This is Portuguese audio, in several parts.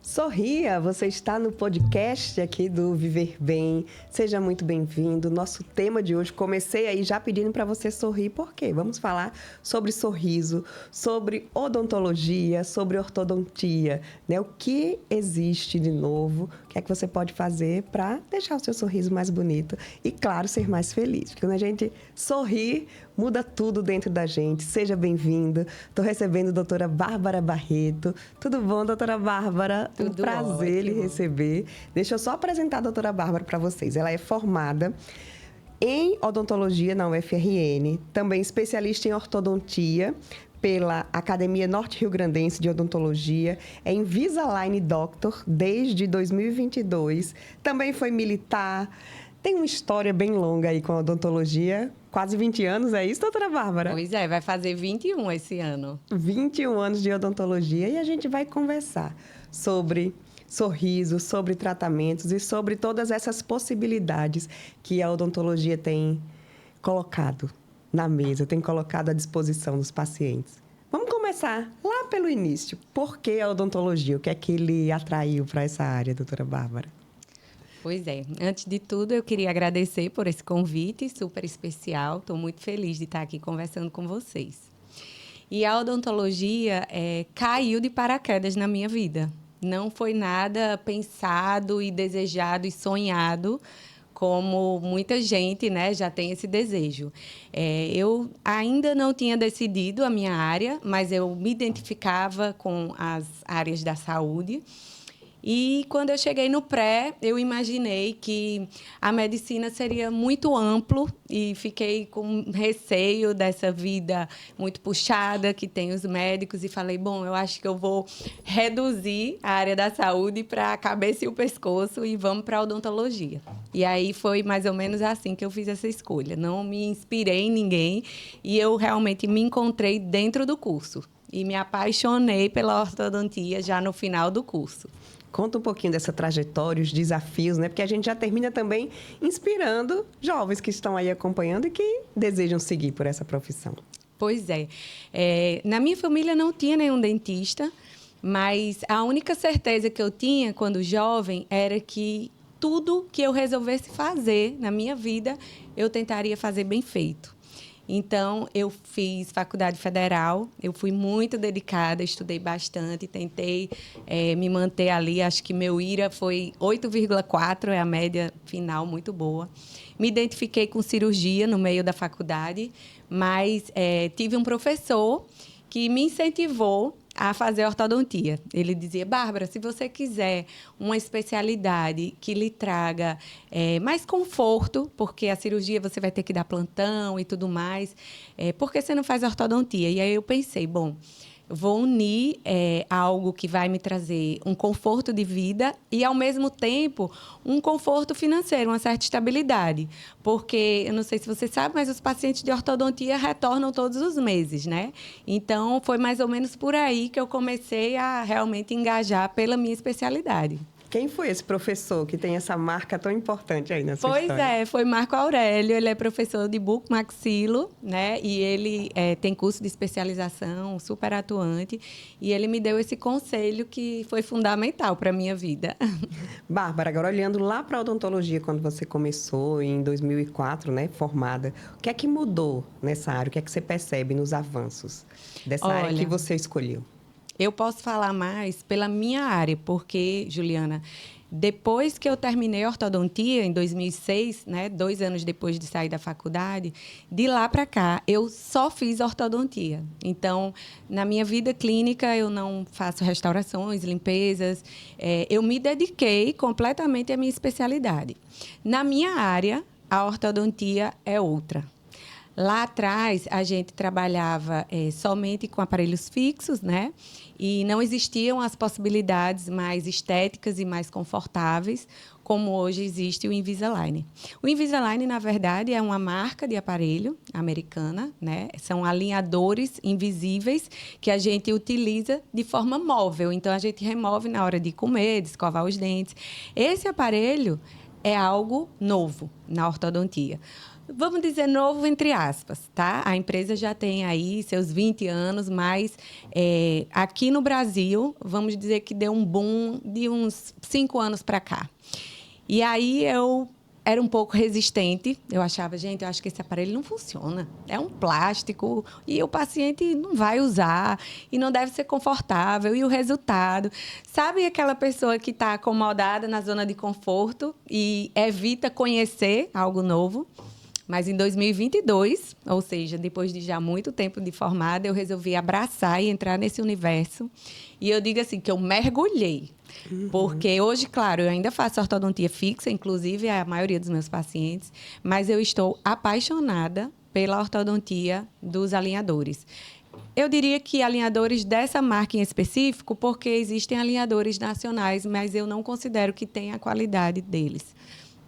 Sorria, você está no podcast aqui do Viver Bem. Seja muito bem-vindo. Nosso tema de hoje, comecei aí já pedindo para você sorrir, por quê? Vamos falar sobre sorriso, sobre odontologia, sobre ortodontia, né? O que existe de novo, o que é que você pode fazer para deixar o seu sorriso mais bonito e, claro, ser mais feliz. Porque quando a gente sorri, muda tudo dentro da gente. Seja bem-vinda. Estou recebendo a doutora Bárbara Barreto. Tudo bom, doutora Bárbara? Um Tudo prazer lhe ótimo. receber. Deixa eu só apresentar a doutora Bárbara para vocês. Ela é formada em odontologia na UFRN, também especialista em ortodontia pela Academia Norte Rio Grandense de Odontologia, é Invisalign Doctor desde 2022, também foi militar, tem uma história bem longa aí com a odontologia, quase 20 anos, é isso, doutora Bárbara? Pois é, vai fazer 21 esse ano. 21 anos de odontologia e a gente vai conversar sobre sorriso, sobre tratamentos e sobre todas essas possibilidades que a odontologia tem colocado na mesa, tem colocado à disposição dos pacientes. Vamos começar lá pelo início. Por que a odontologia? O que é que lhe atraiu para essa área, doutora Bárbara? Pois é, antes de tudo eu queria agradecer por esse convite super especial. Estou muito feliz de estar aqui conversando com vocês. E a odontologia caiu de paraquedas na minha vida. Não foi nada pensado e desejado e sonhado, como muita gente, né, já tem esse desejo. Eu ainda não tinha decidido a minha área, mas eu me identificava com as áreas da saúde. E quando eu cheguei no pré, eu imaginei que a medicina seria muito amplo e fiquei com receio dessa vida muito puxada que tem os médicos e falei, bom, eu acho que eu vou reduzir a área da saúde para a cabeça e o pescoço e vamos para a odontologia. E aí foi mais ou menos assim que eu fiz essa escolha. Não me inspirei em ninguém e eu realmente me encontrei dentro do curso. E me apaixonei pela ortodontia já no final do curso. Conta um pouquinho dessa trajetória, os desafios, né? Porque a gente já termina também inspirando jovens que estão aí acompanhando e que desejam seguir por essa profissão. Pois é. Na minha família não tinha nenhum dentista, mas a única certeza que eu tinha quando jovem era que tudo que eu resolvesse fazer na minha vida, eu tentaria fazer bem feito. Então, eu fiz faculdade federal, eu fui muito dedicada, estudei bastante, tentei me manter ali, acho que meu IRA foi 8,4, é a média final, muito boa. Me identifiquei com cirurgia no meio da faculdade, mas tive um professor que me incentivou a fazer ortodontia. Ele dizia, Bárbara, se você quiser uma especialidade que lhe traga mais conforto, porque a cirurgia você vai ter que dar plantão e tudo mais, por que você não faz ortodontia? E aí eu pensei, bom, vou unir algo que vai me trazer um conforto de vida e, ao mesmo tempo, um conforto financeiro, uma certa estabilidade. Porque, eu não sei se você sabe, mas os pacientes de ortodontia retornam todos os meses, né? Então, foi mais ou menos por aí que eu comecei a realmente engajar pela minha especialidade. Quem foi esse professor que tem essa marca tão importante aí na sua Pois história? foi Marco Aurélio, ele é professor de bucomaxilo, né? E ele tem curso de especialização, super atuante, e ele me deu esse conselho que foi fundamental para a minha vida. Bárbara, agora olhando lá para a odontologia, quando você começou em 2004, né, formada, o que é que mudou nessa área? O que é que você percebe nos avanços dessa área que você escolheu? Eu posso falar mais pela minha área, porque, Juliana, depois que eu terminei a ortodontia, em 2006, né, 2 anos depois de sair da faculdade, de lá para cá, eu só fiz ortodontia. Então, na minha vida clínica, eu não faço restaurações, limpezas. Eu me dediquei completamente à minha especialidade. Na minha área, a ortodontia é outra. Lá atrás, a gente trabalhava somente com aparelhos fixos, né? E não existiam as possibilidades mais estéticas e mais confortáveis, como hoje existe o Invisalign. O Invisalign, na verdade, é uma marca de aparelho americana, né? São alinhadores invisíveis que a gente utiliza de forma móvel. Então, a gente remove na hora de comer, de escovar os dentes. Esse aparelho é algo novo na ortodontia. Vamos dizer novo entre aspas, tá? A empresa já tem aí seus 20 anos, mas aqui no Brasil, vamos dizer que deu um boom de uns 5 anos para cá. E aí eu era um pouco resistente. Eu achava, gente, eu acho que esse aparelho não funciona. É um plástico e o paciente não vai usar e não deve ser confortável. E o resultado... Sabe aquela pessoa que está acomodada na zona de conforto e evita conhecer algo novo? Mas em 2022, ou seja, depois de já muito tempo de formada, eu resolvi abraçar e entrar nesse universo. E eu digo assim, que eu mergulhei. Porque hoje, claro, eu ainda faço ortodontia fixa, inclusive a maioria dos meus pacientes, mas eu estou apaixonada pela ortodontia dos alinhadores. Eu diria que alinhadores dessa marca em específico, porque existem alinhadores nacionais, mas eu não considero que tenha a qualidade deles.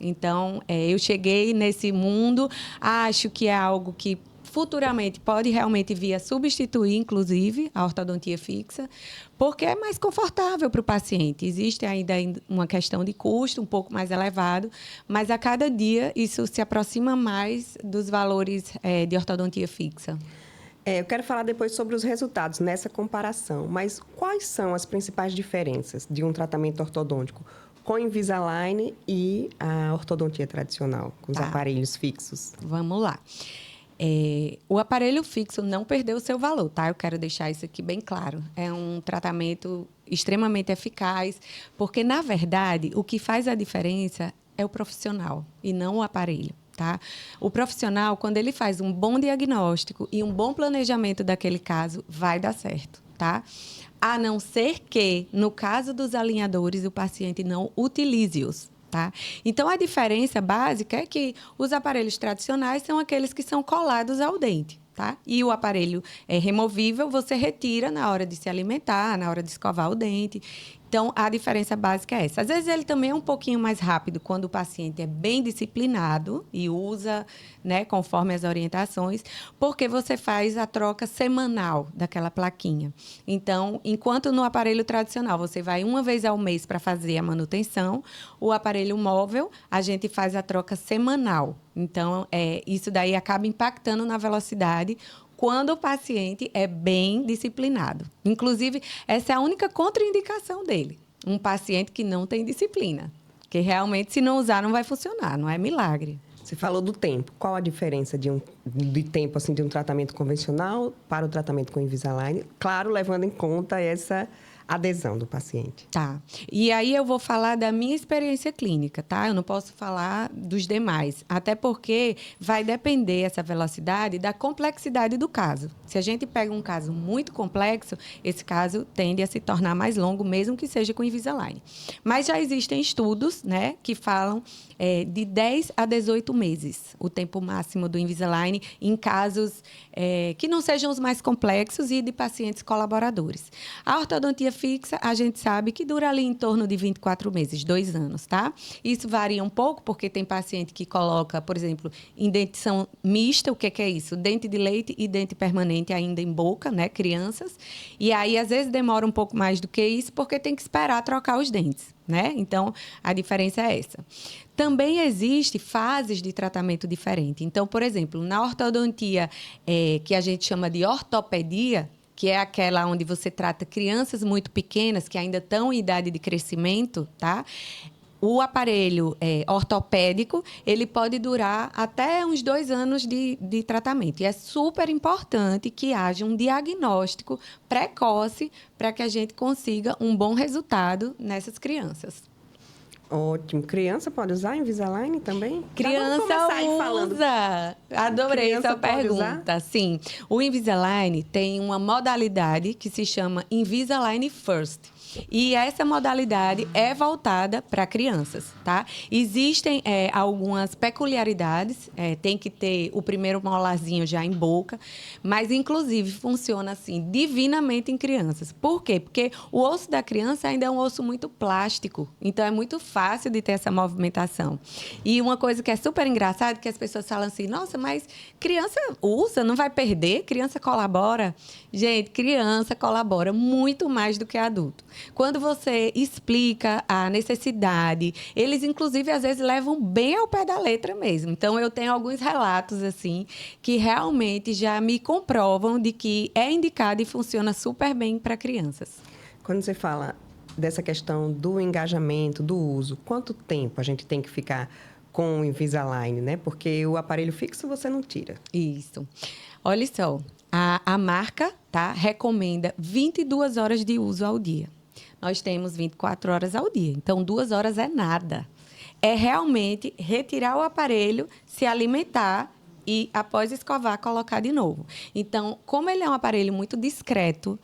Então, eu cheguei nesse mundo, acho que é algo que futuramente pode realmente vir a substituir, inclusive, a ortodontia fixa, porque é mais confortável para o paciente. Existe ainda uma questão de custo um pouco mais elevado, mas a cada dia isso se aproxima mais dos valores de ortodontia fixa. Eu quero falar depois sobre os resultados nessa comparação, mas quais são as principais diferenças de um tratamento ortodôntico com Invisalign e a ortodontia tradicional, com os aparelhos fixos? Vamos lá. O aparelho fixo não perdeu o seu valor, tá? Eu quero deixar isso aqui bem claro. É um tratamento extremamente eficaz, porque, na verdade, o que faz a diferença é o profissional e não o aparelho. Tá? O profissional, quando ele faz um bom diagnóstico e um bom planejamento daquele caso, vai dar certo, tá? A não ser que, no caso dos alinhadores, o paciente não utilize-os, tá? Então, a diferença básica é que os aparelhos tradicionais são aqueles que são colados ao dente, tá? E o aparelho é removível, você retira na hora de se alimentar, na hora de escovar o dente. Então, a diferença básica é essa. Às vezes, ele também é um pouquinho mais rápido quando o paciente é bem disciplinado e usa, né, conforme as orientações, porque você faz a troca semanal daquela plaquinha. Então, enquanto no aparelho tradicional você vai uma vez ao mês para fazer a manutenção, o aparelho móvel, a gente faz a troca semanal. Então, isso daí acaba impactando na velocidade quando o paciente é bem disciplinado. Inclusive, essa é a única contraindicação dele. Um paciente que não tem disciplina. Porque realmente, se não usar, não vai funcionar. Não é milagre. Você falou do tempo. Qual a diferença de tempo assim, de um tratamento convencional para o tratamento com Invisalign? Claro, levando em conta essa adesão do paciente. Tá. E aí eu vou falar da minha experiência clínica, tá? Eu não posso falar dos demais. Até porque vai depender essa velocidade da complexidade do caso. Se a gente pega um caso muito complexo, esse caso tende a se tornar mais longo, mesmo que seja com Invisalign. Mas já existem estudos, né, que falam de 10 a 18 meses, o tempo máximo do Invisalign, em casos que não sejam os mais complexos e de pacientes colaboradores. A ortodontia fixa, a gente sabe que dura ali em torno de 24 meses, 2 anos, tá? Isso varia um pouco, porque tem paciente que coloca, por exemplo, em dentição mista, o que é isso? Dente de leite e dente permanente ainda em boca, né? Crianças. E aí, às vezes, demora um pouco mais do que isso, porque tem que esperar trocar os dentes, né? Então, a diferença é essa. Também existe fases de tratamento diferente. Então, por exemplo, na ortodontia, que a gente chama de ortopedia, que é aquela onde você trata crianças muito pequenas que ainda estão em idade de crescimento, tá? O aparelho ortopédico, ele pode durar até uns 2 anos de tratamento. E é super importante que haja um diagnóstico precoce para que a gente consiga um bom resultado nessas crianças. Ótimo. Criança pode usar Invisalign também? Criança usa. Adorei essa pergunta. Sim. O Invisalign tem uma modalidade que se chama Invisalign First. E essa modalidade é voltada para crianças, tá? Existem algumas peculiaridades, tem que ter o primeiro molarzinho já em boca, mas, inclusive, funciona assim, divinamente em crianças. Por quê? Porque o osso da criança ainda é um osso muito plástico, então é muito fácil de ter essa movimentação. E uma coisa que é super engraçada, que as pessoas falam assim, nossa, mas criança usa, não vai perder? Criança colabora? Gente, criança colabora muito mais do que adulto. Quando você explica a necessidade, eles, inclusive, às vezes levam bem ao pé da letra mesmo. Então, eu tenho alguns relatos, assim, que realmente já me comprovam de que é indicado e funciona super bem para crianças. Quando você fala dessa questão do engajamento, do uso, quanto tempo a gente tem que ficar com o Invisalign, né? Porque o aparelho fixo você não tira. Isso. Olha só, a marca, tá, recomenda 22 horas de uso ao dia. Nós temos 24 horas ao dia, então 2 horas é nada. É realmente retirar o aparelho, se alimentar e, após escovar, colocar de novo. Então, como ele é um aparelho muito discreto,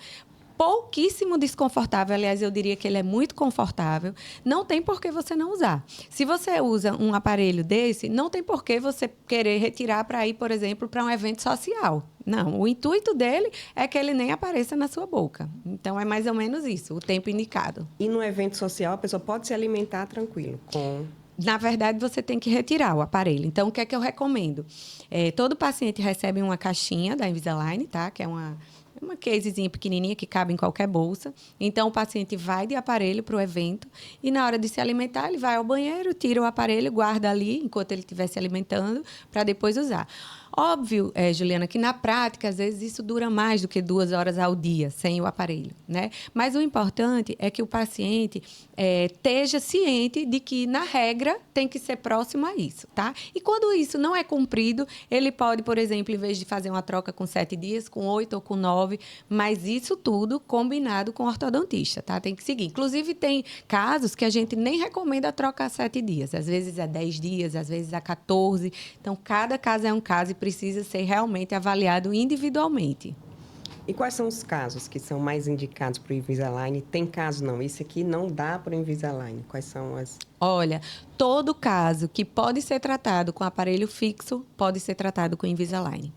pouquíssimo desconfortável, aliás, eu diria que ele é muito confortável, não tem por que você não usar. Se você usa um aparelho desse, não tem por que você querer retirar para ir, por exemplo, para um evento social. Não, o intuito dele é que ele nem apareça na sua boca. Então, é mais ou menos isso, o tempo indicado. E no evento social, a pessoa pode se alimentar tranquilo com... Na verdade, você tem que retirar o aparelho. Então, o que é que eu recomendo? Todo paciente recebe uma caixinha da Invisalign, tá? Que é uma casezinha pequenininha que cabe em qualquer bolsa. Então, o paciente vai de aparelho para o evento e, na hora de se alimentar, ele vai ao banheiro, tira o aparelho, guarda ali enquanto ele estiver se alimentando para depois usar. Óbvio, Juliana, que na prática, às vezes, isso dura mais do que 2 horas ao dia sem o aparelho, né? Mas o importante é que o paciente esteja ciente de que, na regra, tem que ser próximo a isso, tá? E quando isso não é cumprido, ele pode, por exemplo, em vez de fazer uma troca com 7 dias, com 8 ou com 9, mas isso tudo combinado com o ortodontista, tá? Tem que seguir. Inclusive, tem casos que a gente nem recomenda a troca a 7 dias. Às vezes é 10 dias, às vezes é 14. Então, cada caso é um caso e precisa ser realmente avaliado individualmente. E quais são os casos que são mais indicados para o Invisalign? Tem caso não, esse aqui não dá para o Invisalign. Quais são as... Olha, todo caso que pode ser tratado com aparelho fixo, pode ser tratado com Invisalign.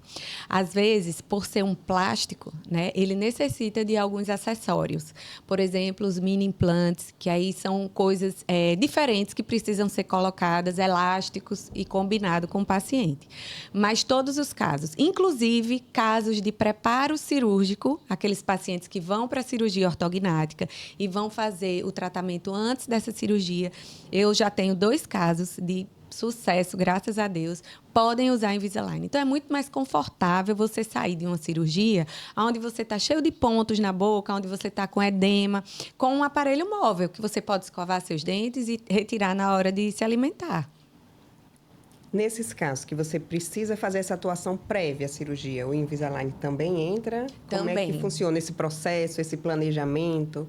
Às vezes, por ser um plástico, né, ele necessita de alguns acessórios. Por exemplo, os mini implantes, que aí são coisas diferentes que precisam ser colocadas, elásticos e combinado com o paciente. Mas todos os casos, inclusive casos de preparo cirúrgico, aqueles pacientes que vão para a cirurgia ortognática e vão fazer o tratamento antes dessa cirurgia, eu já tenho 2 casos de sucesso, graças a Deus, podem usar Invisalign. Então, é muito mais confortável você sair de uma cirurgia onde você está cheio de pontos na boca, onde você está com edema, com um aparelho móvel, que você pode escovar seus dentes e retirar na hora de se alimentar. Nesses casos que você precisa fazer essa atuação prévia à cirurgia, o Invisalign também entra? Também. Como é que funciona esse processo, esse planejamento?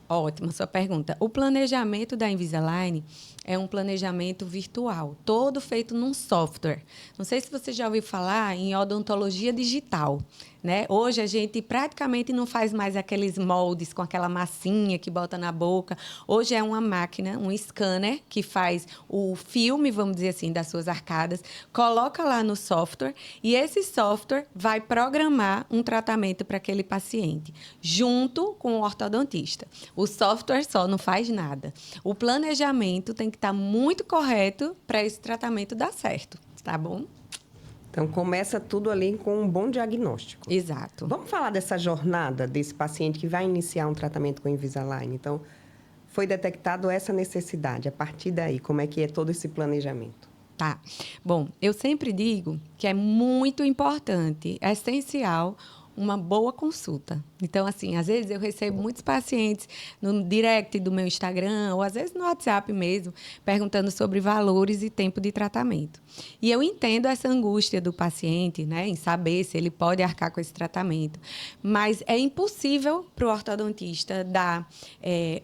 Ótima sua pergunta. O planejamento da Invisalign é um planejamento virtual, todo feito num software. Não sei se você já ouviu falar em odontologia digital, né? Hoje a gente praticamente não faz mais aqueles moldes com aquela massinha que bota na boca. Hoje é uma máquina, um scanner que faz o filme, vamos dizer assim, das suas arcadas, coloca lá no software e esse software vai programar um tratamento para aquele paciente, junto com o ortodontista. O software só não faz nada. O planejamento tem que estar muito correto para esse tratamento dar certo, tá bom? Então, começa tudo ali com um bom diagnóstico. Exato. Vamos falar dessa jornada desse paciente que vai iniciar um tratamento com Invisalign. Então, foi detectado essa necessidade. A partir daí, como é que é todo esse planejamento? Tá. Bom, eu sempre digo que é muito importante, é essencial uma boa consulta. Então, assim, às vezes eu recebo muitos pacientes no direct do meu Instagram, ou às vezes no WhatsApp mesmo, perguntando sobre valores e tempo de tratamento. E eu entendo essa angústia do paciente, né, em saber se ele pode arcar com esse tratamento. Mas é impossível para o ortodontista dar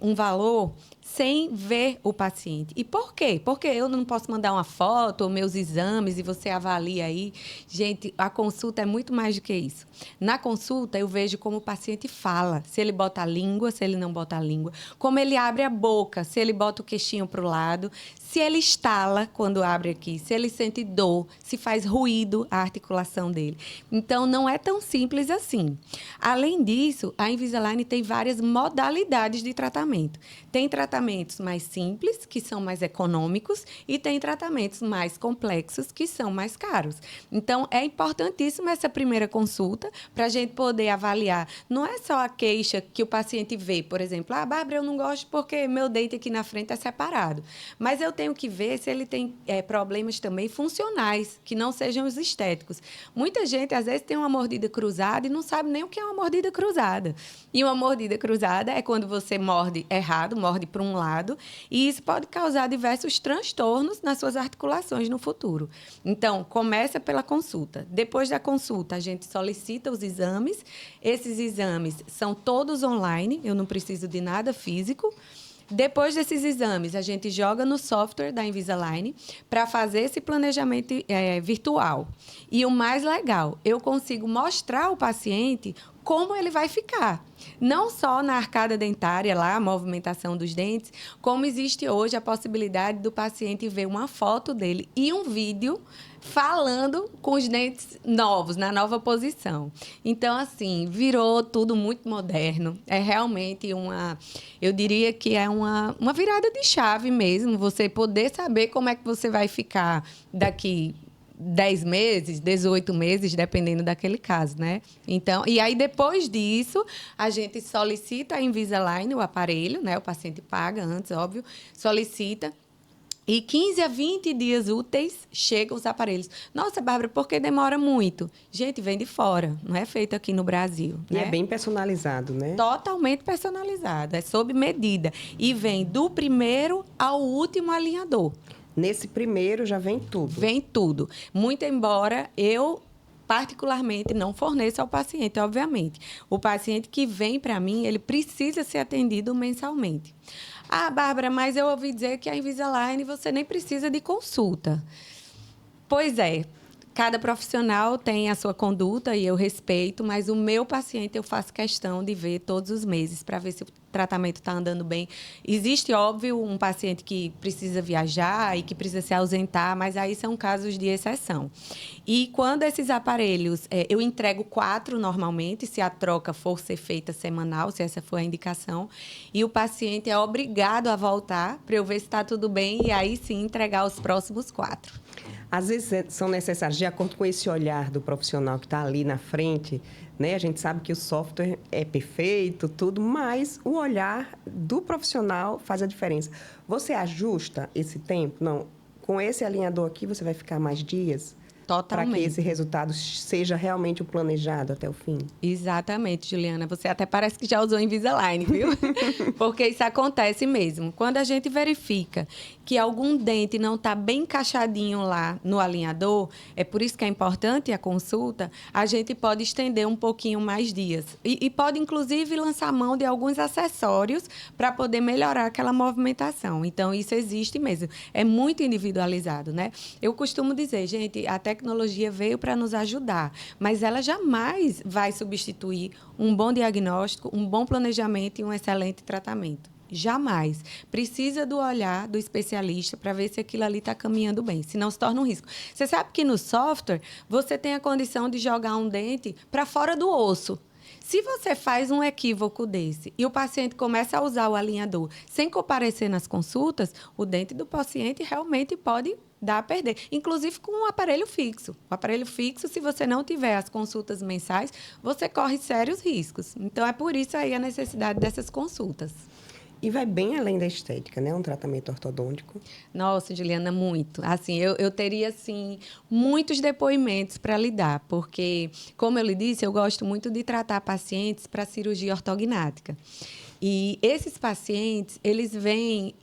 um valor sem ver o paciente. E por quê? Porque eu não posso mandar uma foto ou meus exames e você avalia aí. Gente, a consulta é muito mais do que isso. Na consulta, eu vejo como o paciente fala, se ele bota a língua, se ele não bota a língua, como ele abre a boca, se ele bota o queixinho para o lado, se ele estala quando abre aqui, se ele sente dor, se faz ruído a articulação dele. Então, não é tão simples assim. Além disso, a Invisalign tem várias modalidades de tratamento. Tem tratamento tratamentos mais simples, que são mais econômicos, e tem tratamentos mais complexos, que são mais caros. Então, é importantíssima essa primeira consulta para a gente poder avaliar. Não é só a queixa que o paciente vê, por exemplo, Bárbara, eu não gosto porque meu dente aqui na frente é separado. Mas eu tenho que ver se ele tem problemas também funcionais, que não sejam os estéticos. Muita gente, às vezes, tem uma mordida cruzada e não sabe nem o que é uma mordida cruzada. E uma mordida cruzada é quando você morde errado, morde para um lado, e isso pode causar diversos transtornos nas suas articulações no futuro. Então, começa pela consulta. Depois da consulta, a gente solicita os exames. Esses exames são todos online, eu não preciso de nada físico. Depois desses exames, a gente joga no software da Invisalign para fazer esse planejamento virtual. E o mais legal, eu consigo mostrar ao paciente como ele vai ficar. Não só na arcada dentária, lá, a movimentação dos dentes, como existe hoje a possibilidade do paciente ver uma foto dele e um vídeo falando com os dentes novos, na nova posição. Então, assim, virou tudo muito moderno. É realmente eu diria que é uma virada de chave mesmo, você poder saber como é que você vai ficar daqui 10 meses, 18 meses, dependendo daquele caso, né? Então, e aí, depois disso, a gente solicita a Invisalign, o aparelho, né? O paciente paga antes, óbvio, solicita. E 15 a 20 dias úteis chegam os aparelhos. Nossa, Bárbara, por que demora muito? Gente, vem de fora, não é feito aqui no Brasil. E né? é bem personalizado, né? Totalmente personalizado, é sob medida. E vem do primeiro ao último alinhador. Nesse primeiro já vem tudo. Vem tudo. Muito embora eu, particularmente, não forneça ao paciente, obviamente. O paciente que vem para mim, ele precisa ser atendido mensalmente. Bárbara, mas eu ouvi dizer que a Invisalign você nem precisa de consulta. Pois é. Cada profissional tem a sua conduta e eu respeito, mas o meu paciente eu faço questão de ver todos os meses para ver se o tratamento está andando bem. Existe, óbvio, um paciente que precisa viajar e que precisa se ausentar, mas aí são casos de exceção. E quando esses aparelhos, eu entrego 4 normalmente, se a troca for ser feita semanal, se essa for a indicação, e o paciente é obrigado a voltar para eu ver se está tudo bem e aí sim entregar os próximos 4. Às vezes são necessários, de acordo com esse olhar do profissional que está ali na frente, né? A gente sabe que o software é perfeito, tudo, mas o olhar do profissional faz a diferença. Você ajusta esse tempo? Não, com esse alinhador aqui você vai ficar mais dias? Totalmente. Para que esse resultado seja realmente o planejado até o fim. Exatamente, Juliana. Você até parece que já usou Invisalign, viu? Porque isso acontece mesmo. Quando a gente verifica que algum dente não está bem encaixadinho lá no alinhador, é por isso que é importante a consulta, a gente pode estender um pouquinho mais dias. E pode, inclusive, lançar mão de alguns acessórios para poder melhorar aquela movimentação. Então, isso existe mesmo. É muito individualizado, né? Eu costumo dizer, gente, a tecnologia veio para nos ajudar, mas ela jamais vai substituir um bom diagnóstico, um bom planejamento e um excelente tratamento. Jamais. Precisa do olhar do especialista para ver se aquilo ali está caminhando bem, senão se torna um risco. Você sabe que no software você tem a condição de jogar um dente para fora do osso. Se você faz um equívoco desse e o paciente começa a usar o alinhador sem comparecer nas consultas, o dente do paciente realmente pode dar a perder. Inclusive com um aparelho fixo. O aparelho fixo, se você não tiver as consultas mensais, você corre sérios riscos. Então, é por isso aí a necessidade dessas consultas. E vai bem além da estética, né? Um tratamento ortodôntico. Nossa, Juliana, muito. Assim, eu teria, assim, muitos depoimentos para lhe dar, porque, como eu lhe disse, eu gosto muito de tratar pacientes para cirurgia ortognática. E esses pacientes, eles vêm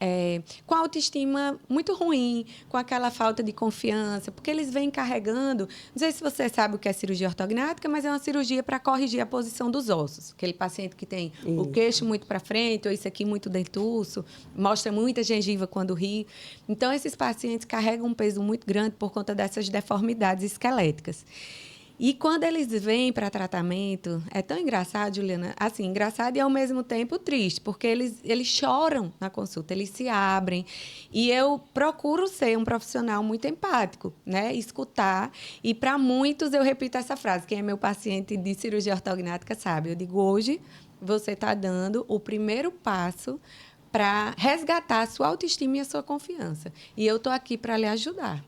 com a autoestima muito ruim, com aquela falta de confiança, porque eles vêm carregando... Não sei se você sabe o que é cirurgia ortognática, mas é uma cirurgia para corrigir a posição dos ossos. Aquele paciente que tem o queixo muito para frente, ou isso aqui muito dentuço, mostra muita gengiva quando ri. Então, esses pacientes carregam um peso muito grande por conta dessas deformidades esqueléticas. E quando eles vêm para tratamento, é tão engraçado, Juliana, assim, engraçado e ao mesmo tempo triste, porque eles choram na consulta, eles se abrem. E eu procuro ser um profissional muito empático, né? Escutar. E para muitos eu repito essa frase, quem é meu paciente de cirurgia ortognática sabe. Eu digo, hoje você está dando o primeiro passo para resgatar a sua autoestima e a sua confiança. E eu estou aqui para lhe ajudar.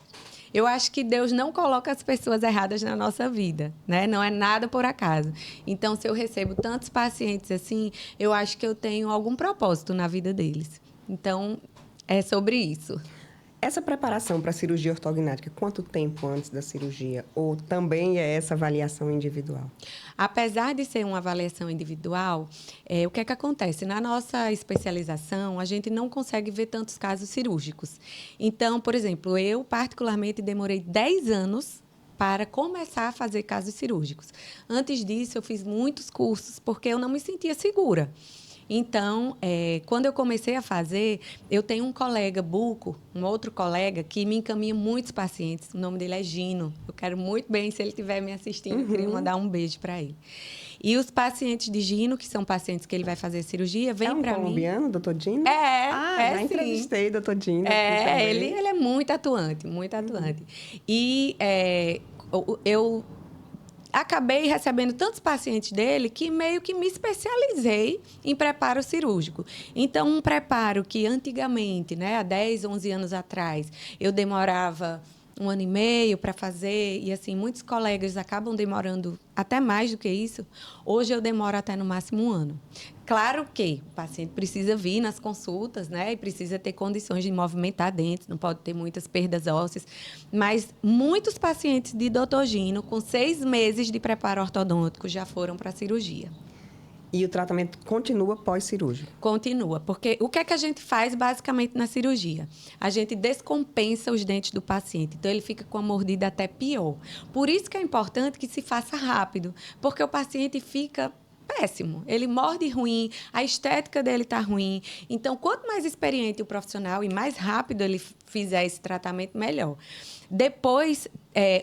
Eu acho que Deus não coloca as pessoas erradas na nossa vida, né? Não é nada por acaso. Então, se eu recebo tantos pacientes assim, eu acho que eu tenho algum propósito na vida deles. Então, é sobre isso. Essa preparação para a cirurgia ortognática, quanto tempo antes da cirurgia? Ou também é essa avaliação individual? Apesar de ser uma avaliação individual, o que é que acontece? Na nossa especialização, a gente não consegue ver tantos casos cirúrgicos. Então, por exemplo, eu particularmente demorei 10 anos para começar a fazer casos cirúrgicos. Antes disso, eu fiz muitos cursos porque eu não me sentia segura. Então, quando eu comecei a fazer, eu tenho um colega, Buco, um outro colega, que me encaminha muitos pacientes. O nome dele é Gino. Eu quero muito bem, se ele estiver me assistindo, eu queria mandar um beijo para ele. E os pacientes de Gino, que são pacientes que ele vai fazer cirurgia, vêm para mim... É um colombiano, doutor Gino? Já entrevistei doutor Gino. Ele é muito atuante, muito atuante. E eu acabei recebendo tantos pacientes dele que meio que me especializei em preparo cirúrgico. Então, um preparo que antigamente, né, há 10, 11 anos atrás, eu demorava 1 ano e meio para fazer, e assim, muitos colegas acabam demorando até mais do que isso. Hoje eu demoro até no máximo 1 ano. Claro que o paciente precisa vir nas consultas, né? E precisa ter condições de movimentar dentes, não pode ter muitas perdas ósseas. Mas muitos pacientes de Dr. Gino, com 6 meses de preparo ortodôntico, já foram para a cirurgia. E o tratamento continua pós-cirúrgico? Continua, porque o que é que a gente faz basicamente na cirurgia? A gente descompensa os dentes do paciente, então ele fica com a mordida até pior. Por isso que é importante que se faça rápido, porque o paciente fica péssimo, ele morde ruim, a estética dele está ruim. Então, quanto mais experiente o profissional e mais rápido ele fizer esse tratamento, melhor. Depois,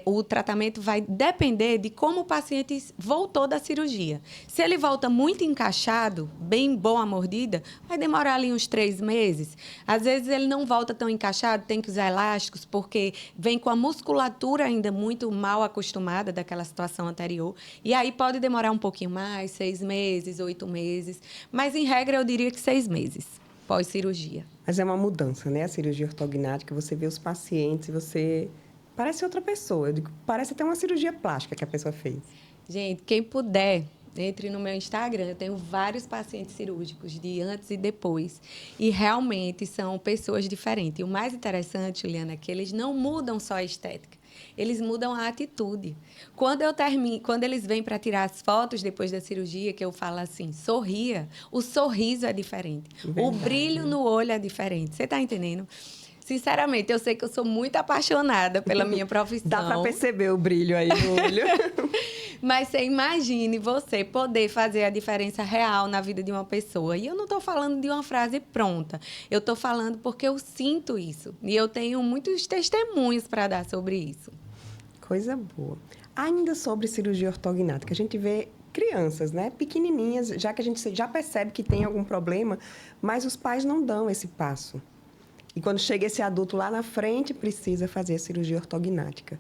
o tratamento vai depender de como o paciente voltou da cirurgia. Se ele volta muito encaixado, bem boa a mordida, vai demorar ali uns 3 meses. Às vezes, ele não volta tão encaixado, tem que usar elásticos, porque vem com a musculatura ainda muito mal acostumada daquela situação anterior. E aí pode demorar um pouquinho mais, 6 meses, 8 meses. Mas, em regra, eu diria que 6 meses pós-cirurgia. Mas é uma mudança, né? A cirurgia ortognática, você vê os pacientes e você parece outra pessoa. Eu digo, parece até uma cirurgia plástica que a pessoa fez. Gente, quem puder, entre no meu Instagram. Eu tenho vários pacientes cirúrgicos de antes e depois. E realmente são pessoas diferentes. E o mais interessante, Juliana, é que eles não mudam só a estética. Eles mudam a atitude. Quando eles vêm para tirar as fotos depois da cirurgia, que eu falo assim, sorria, o sorriso é diferente. Verdade. O brilho no olho é diferente. Você está entendendo? Sinceramente, eu sei que eu sou muito apaixonada pela minha profissão. Dá para perceber o brilho aí no olho. Mas você imagine você poder fazer a diferença real na vida de uma pessoa. E eu não estou falando de uma frase pronta. Eu estou falando porque eu sinto isso. E eu tenho muitos testemunhos para dar sobre isso. Coisa boa. Ainda sobre cirurgia ortognática, a gente vê crianças, né, pequenininhas, já que a gente já percebe que tem algum problema, mas os pais não dão esse passo. E quando chega esse adulto lá na frente, precisa fazer a cirurgia ortognática.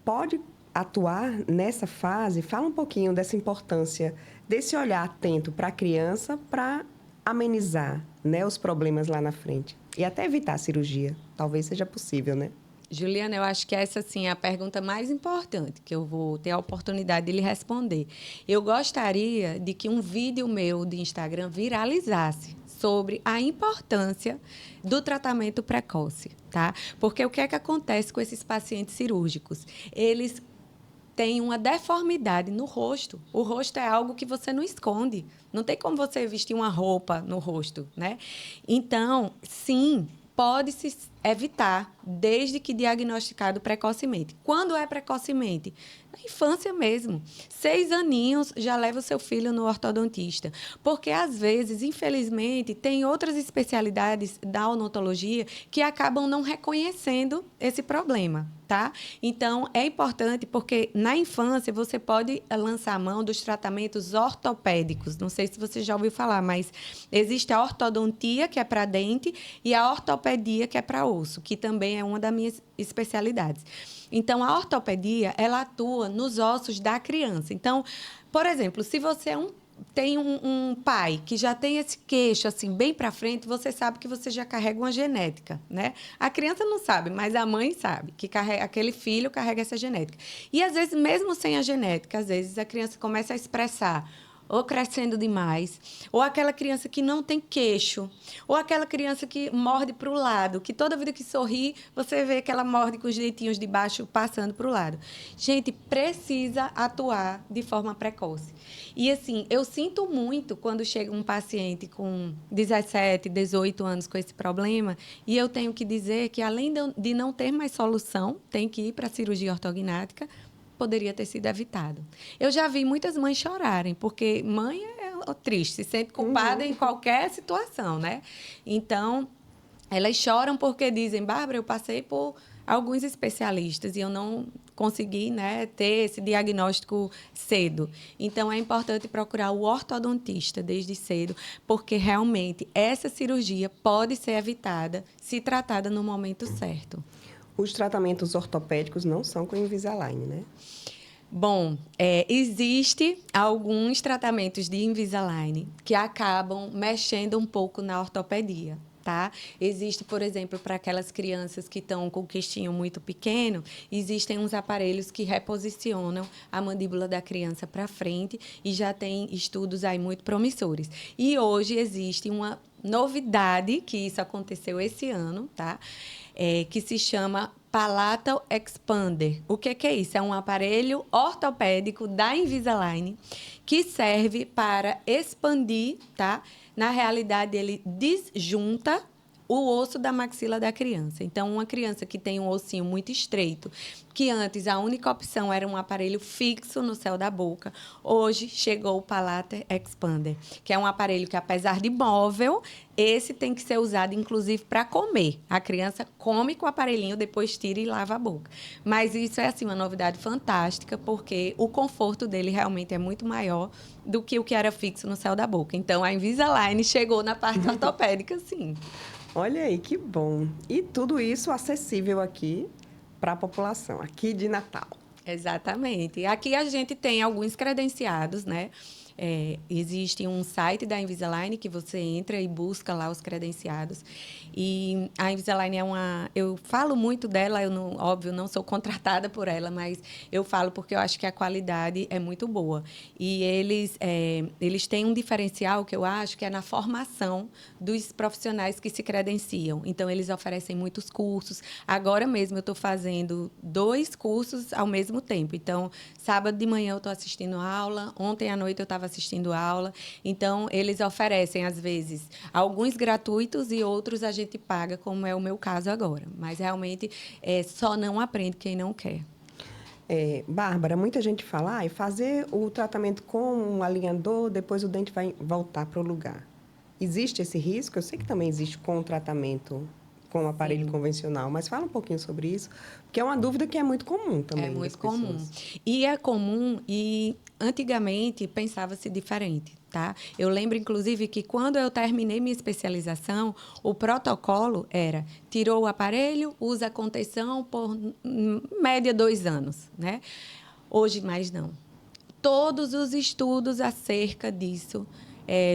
Pode atuar nessa fase? Fala um pouquinho dessa importância, desse olhar atento para a criança, para amenizar, né, os problemas lá na frente. E até evitar a cirurgia. Talvez seja possível, né? Juliana, eu acho que essa, sim, é a pergunta mais importante que eu vou ter a oportunidade de lhe responder. Eu gostaria de que um vídeo meu de Instagram viralizasse sobre a importância do tratamento precoce, tá? Porque o que é que acontece com esses pacientes cirúrgicos? Eles têm uma deformidade no rosto. O rosto é algo que você não esconde. Não tem como você vestir uma roupa no rosto, né? Então, sim, pode-se evitar, desde que diagnosticado precocemente. Quando é precocemente? Na infância mesmo. 6 aninhos, já leva o seu filho no ortodontista. Porque, às vezes, infelizmente, tem outras especialidades da odontologia que acabam não reconhecendo esse problema, tá? Então, é importante porque, na infância, você pode lançar a mão dos tratamentos ortopédicos. Não sei se você já ouviu falar, mas existe a ortodontia, que é para dente, e a ortopedia, que é para osso, que também é uma das minhas especialidades. Então, a ortopedia, ela atua nos ossos da criança. Então, por exemplo, se você é tem um pai que já tem esse queixo assim bem para frente, você sabe que você já carrega uma genética, né? A criança não sabe, mas a mãe sabe que aquele filho carrega essa genética. E às vezes, mesmo sem a genética, às vezes a criança começa a expressar ou crescendo demais, ou aquela criança que não tem queixo, ou aquela criança que morde para o lado, que toda vida que sorri, você vê que ela morde com os dentinhos de baixo passando para o lado. Gente, precisa atuar de forma precoce. E, assim, eu sinto muito quando chega um paciente com 17, 18 anos com esse problema, e eu tenho que dizer que, além de não ter mais solução, tem que ir para a cirurgia ortognática, poderia ter sido evitado. Eu já vi muitas mães chorarem, porque mãe é triste, se sente culpada em qualquer situação, né? Então, elas choram porque dizem, Bárbara, eu passei por alguns especialistas e eu não consegui, né, ter esse diagnóstico cedo. Então, é importante procurar o ortodontista desde cedo, porque realmente essa cirurgia pode ser evitada se tratada no momento certo. Os tratamentos ortopédicos não são com Invisalign, né? Bom, existe alguns tratamentos de Invisalign que acabam mexendo um pouco na ortopedia, tá? Existe, por exemplo, para aquelas crianças que estão com o queixinho muito pequeno, existem uns aparelhos que reposicionam a mandíbula da criança para frente e já tem estudos aí muito promissores. E hoje existe uma novidade, que isso aconteceu esse ano, tá? Que se chama Palatal Expander. O que é isso? É um aparelho ortopédico da Invisalign que serve para expandir, tá? Na realidade, ele disjunta o osso da maxila da criança. Então, uma criança que tem um ossinho muito estreito, que antes a única opção era um aparelho fixo no céu da boca, hoje chegou o Palatal Expander, que é um aparelho que, apesar de móvel, esse tem que ser usado, inclusive, para comer. A criança come com o aparelhinho, depois tira e lava a boca. Mas isso é, assim, uma novidade fantástica, porque o conforto dele realmente é muito maior do que o que era fixo no céu da boca. Então, a Invisalign chegou na parte ortopédica, sim. Olha aí, que bom. E tudo isso acessível aqui para a população, aqui de Natal. Exatamente. Aqui a gente tem alguns credenciados, né? Existe um site da Invisalign que você entra e busca lá os credenciados. E a Invisalign é uma... Eu falo muito dela, eu, não, óbvio, não sou contratada por ela, mas eu falo porque eu acho que a qualidade é muito boa. E eles têm um diferencial que eu acho que é na formação dos profissionais que se credenciam. Então, eles oferecem muitos cursos. Agora mesmo eu estou fazendo 2 cursos ao mesmo tempo. Então, sábado de manhã eu estou assistindo aula, ontem à noite eu estava assistindo aula. Então, eles oferecem, às vezes, alguns gratuitos e outros a gente paga, como é o meu caso agora. Mas, realmente, só não aprende quem não quer. Bárbara, muita gente fala, fazer o tratamento com um alinhador, depois o dente vai voltar para o lugar. Existe esse risco? Eu sei que também existe com o tratamento com o aparelho Sim. convencional, mas fala um pouquinho sobre isso, porque é uma dúvida que é muito comum também. É muito comum. E é comum e antigamente pensava-se diferente, tá? Eu lembro, inclusive, que quando eu terminei minha especialização, o protocolo era, tirou o aparelho, usa a contenção por média 2 anos, né? Hoje, mais não. Todos os estudos acerca disso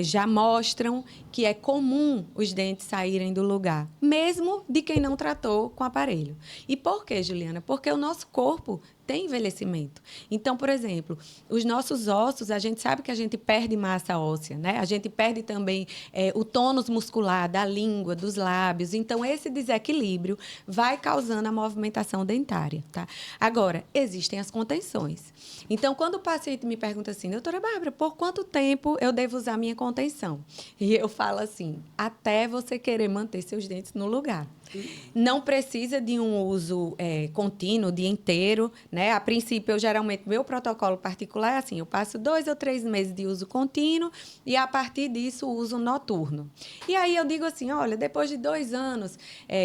já mostram que é comum os dentes saírem do lugar, mesmo de quem não tratou com aparelho. E por quê, Juliana? Porque o nosso corpo tem envelhecimento. Então, por exemplo, os nossos ossos, a gente sabe que a gente perde massa óssea, né? A gente perde também o tônus muscular da língua, dos lábios. Então, esse desequilíbrio vai causando a movimentação dentária, tá? Agora, existem as contenções. Então, quando o paciente me pergunta assim, doutora Bárbara, por quanto tempo eu devo usar minha contenção? E eu falo assim, até você querer manter seus dentes no lugar. Não precisa de um uso contínuo, o dia inteiro, né? A princípio, geralmente, meu protocolo particular é assim, eu passo 2 ou 3 meses de uso contínuo e, a partir disso, uso noturno. E aí, eu digo assim, olha, depois de 2 anos,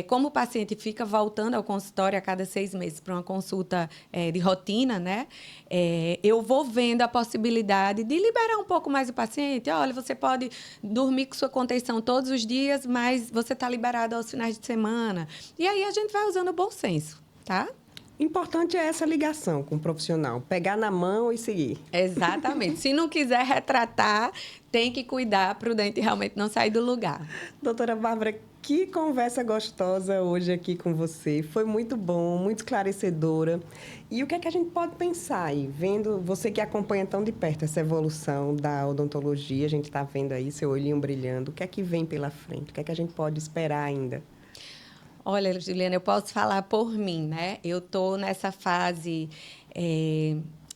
como o paciente fica voltando ao consultório a cada 6 meses para uma consulta de rotina, né? Eu vou vendo a possibilidade de liberar um pouco mais o paciente. Olha, você pode dormir com sua contenção todos os dias, mas você está liberado aos finais de semana. E aí a gente vai usando o bom senso, tá? Importante é essa ligação com o profissional, pegar na mão e seguir. Exatamente. Se não quiser retratar, tem que cuidar para o dente realmente não sair do lugar. Doutora Bárbara, que conversa gostosa hoje aqui com você. Foi muito bom, muito esclarecedora. E o que é que a gente pode pensar aí? Vendo você que acompanha tão de perto essa evolução da odontologia, a gente está vendo aí seu olhinho brilhando. O que é que vem pela frente? O que é que a gente pode esperar ainda? Olha, Juliana, eu posso falar por mim, né? Eu estou nessa fase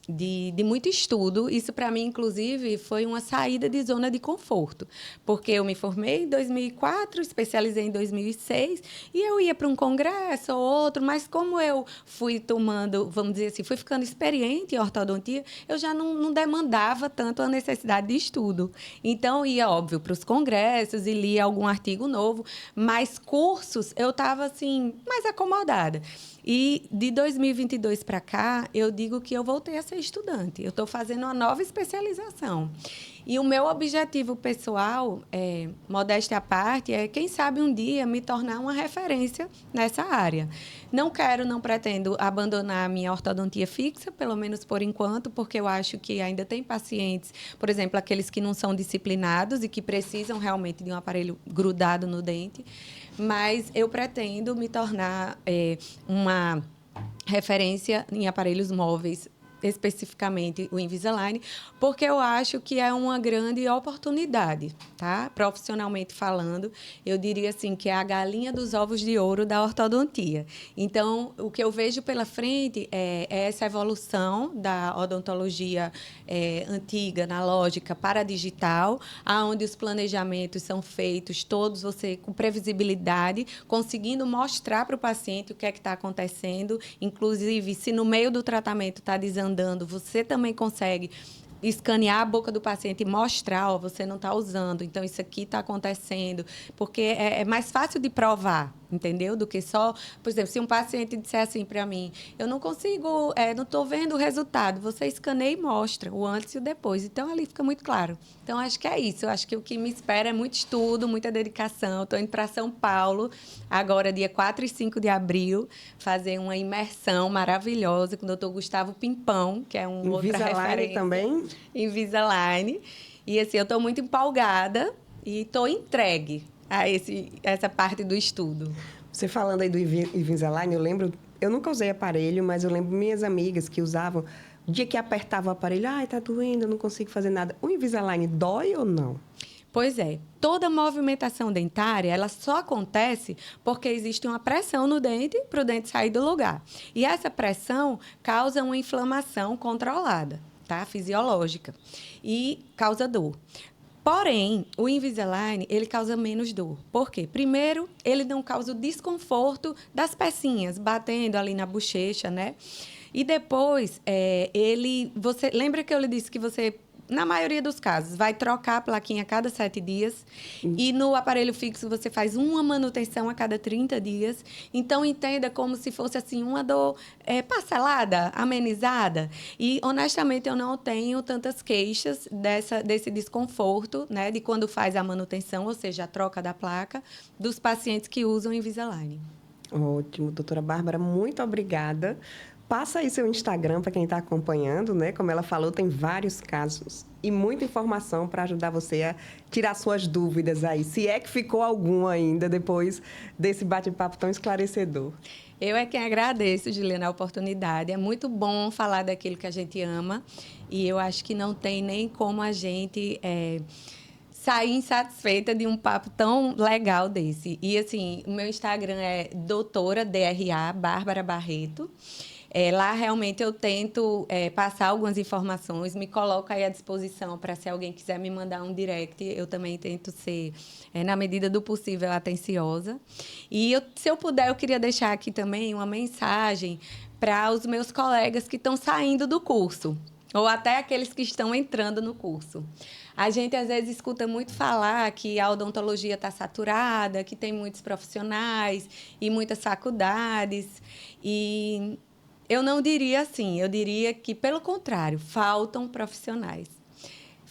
de muito estudo. Isso, para mim, inclusive, foi uma saída de zona de conforto. Porque eu me formei em 2004, especializei em 2006, e eu ia para um congresso ou outro, mas como eu fui tomando, vamos dizer assim, fui ficando experiente em ortodontia, eu já não demandava tanto a necessidade de estudo. Então, ia, óbvio, para os congressos e lia algum artigo novo, mas cursos eu estava, assim, mais acomodada. E de 2022 para cá, eu digo que eu voltei a ser estudante. Eu estou fazendo uma nova especialização. E o meu objetivo pessoal, modéstia à parte, é, quem sabe, um dia me tornar uma referência nessa área. Não pretendo abandonar a minha ortodontia fixa, pelo menos por enquanto, porque eu acho que ainda tem pacientes, por exemplo, aqueles que não são disciplinados e que precisam realmente de um aparelho grudado no dente. Mas eu pretendo me tornar uma referência em aparelhos móveis, especificamente o Invisalign, porque eu acho que é uma grande oportunidade, tá? Profissionalmente falando, eu diria assim que é a galinha dos ovos de ouro da ortodontia. Então, o que eu vejo pela frente é essa evolução da odontologia antiga, analógica, para a digital, aonde os planejamentos são feitos todos você com previsibilidade, conseguindo mostrar para o paciente o que é que está acontecendo, inclusive se no meio do tratamento está desandando, você também consegue escanear a boca do paciente e mostrar, ó, você não está usando, então isso aqui está acontecendo, porque é mais fácil de provar, entendeu? Do que só, por exemplo, se um paciente disser assim para mim, eu não consigo, não estou vendo o resultado, você escaneia e mostra o antes e o depois, então ali fica muito claro. Então, acho que é isso, eu acho que o que me espera é muito estudo, muita dedicação. Estou indo para São Paulo, agora dia 4 e 5 de abril, fazer uma imersão maravilhosa com o doutor Gustavo Pimpão, que é um outra referência. Também? Invisalign. E assim, eu estou muito empolgada e estou entregue a essa parte do estudo. Você falando aí do Invisalign, eu nunca usei aparelho, mas eu lembro minhas amigas que usavam, o dia que apertava o aparelho, ai, tá doendo, eu não consigo fazer nada. O Invisalign dói ou não? Pois é, toda movimentação dentária, ela só acontece porque existe uma pressão no dente para o dente sair do lugar. E essa pressão causa uma inflamação controlada, tá? Fisiológica, e causa dor. Porém, o Invisalign, ele causa menos dor. Por quê? Primeiro, ele não causa o desconforto das pecinhas batendo ali na bochecha, né? E depois, você lembra que eu lhe disse que você, na maioria dos casos, vai trocar a plaquinha a cada 7 dias. E no aparelho fixo você faz uma manutenção a cada 30 dias. Então, entenda como se fosse assim uma dor parcelada, amenizada. E, honestamente, eu não tenho tantas queixas desse desconforto, né, de quando faz a manutenção, ou seja, a troca da placa, dos pacientes que usam Invisalign. Ótimo, doutora Bárbara, muito obrigada. Passa aí seu Instagram para quem está acompanhando, né? Como ela falou, tem vários casos e muita informação para ajudar você a tirar suas dúvidas aí, se é que ficou alguma ainda depois desse bate-papo tão esclarecedor. Eu é quem agradeço, Juliana, a oportunidade. É muito bom falar daquilo que a gente ama e eu acho que não tem nem como a gente sair insatisfeita de um papo tão legal desse. E, assim, o meu Instagram é doutora DRA Bárbara Barreto. Lá, realmente, eu tento passar algumas informações, me coloco aí à disposição para, se alguém quiser me mandar um direct, eu também tento ser, na medida do possível, atenciosa. E, se eu puder, eu queria deixar aqui também uma mensagem para os meus colegas que estão saindo do curso, ou até aqueles que estão entrando no curso. A gente, às vezes, escuta muito falar que a odontologia está saturada, que tem muitos profissionais e muitas faculdades. E eu não diria assim, eu diria que, pelo contrário, faltam profissionais.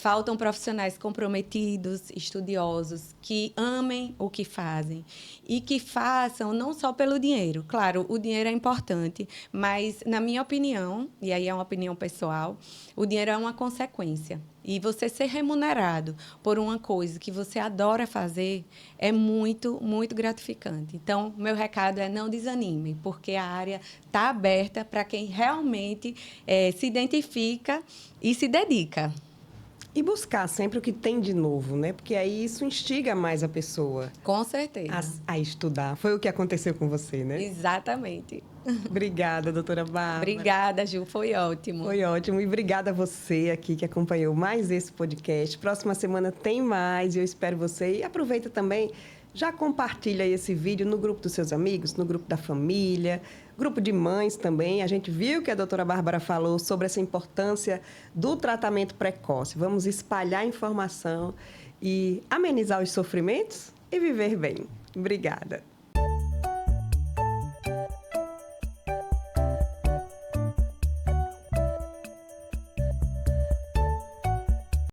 Faltam profissionais comprometidos, estudiosos, que amem o que fazem e que façam não só pelo dinheiro. Claro, o dinheiro é importante, mas, na minha opinião, e aí é uma opinião pessoal, o dinheiro é uma consequência. E você ser remunerado por uma coisa que você adora fazer é muito, muito gratificante. Então, meu recado é não desanime, porque a área está aberta para quem realmente se identifica e se dedica. E buscar sempre o que tem de novo, né? Porque aí isso instiga mais a pessoa Com certeza. a estudar. Foi o que aconteceu com você, né? Exatamente. Obrigada, doutora Bárbara. Obrigada, Ju. Foi ótimo. Foi ótimo. E obrigada a você aqui que acompanhou mais esse podcast. Próxima semana tem mais e eu espero você. E aproveita também, já compartilha esse vídeo no grupo dos seus amigos, no grupo da família, grupo de mães também. A gente viu que a doutora Bárbara falou sobre essa importância do tratamento precoce. Vamos espalhar informação e amenizar os sofrimentos e viver bem. Obrigada.